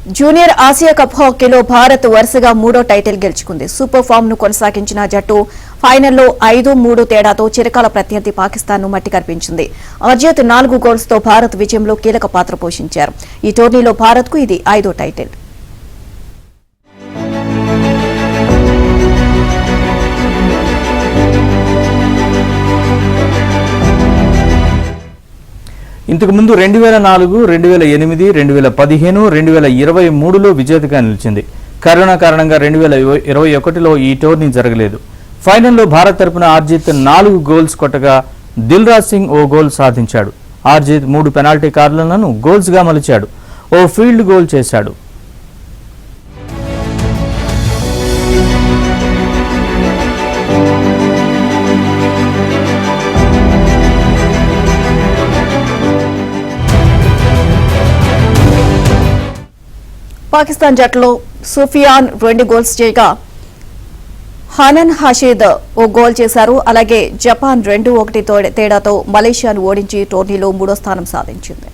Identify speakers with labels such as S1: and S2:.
S1: Junior Asia cup హాకీలో Bharat వరుసగా మూడో title గెలుచుకుంది. సూపర్ ఫామ్ ను కొనసాగించిన జట్టు ఫైనల్లో 5-3 తేడాతో చిరకాల ప్రత్యర్థి పాకిస్తాన్ ను మట్టి కనిపించింది. అర్జిత్ 4 గోల్స్ తో భారత్ విజయంలో కీలక పాత్ర పోషించారు. ఈ టోర్నీలో భారత్ కు ఇది 5వ టైటిల్.
S2: ఇంతకు ముందు 2004, 2008, 2015, 2023లో విజేతగా నిలిచింది. కరోనా కారణంగా 2021లో ఈ టోర్నీ జరగలేదు. ఫైనల్లో భారత్ తరపున అర్జిత్ 4 గోల్స్ కొట్టగా దిల్రాజ్ సింగ్ ఓ గోల్ సాధించాడు. అర్జిత్ 3 పెనాల్టీ కార్నర్లను గోల్స్ గా మలిచాడు. ఓ ఫీల్డ్ గోల్ చేశాడు.
S1: పాకిస్తాన్ జట్టులో సుఫియాన్ 2 గోల్స్ చేయగా హనన్ హషీద్ ఓ గోల్ చేశారు. అలాగే జపాన్ 2-1 తేడాతో మలేషియాను ఓడించి టోర్నీలో 3వ స్థానం సాధించింది.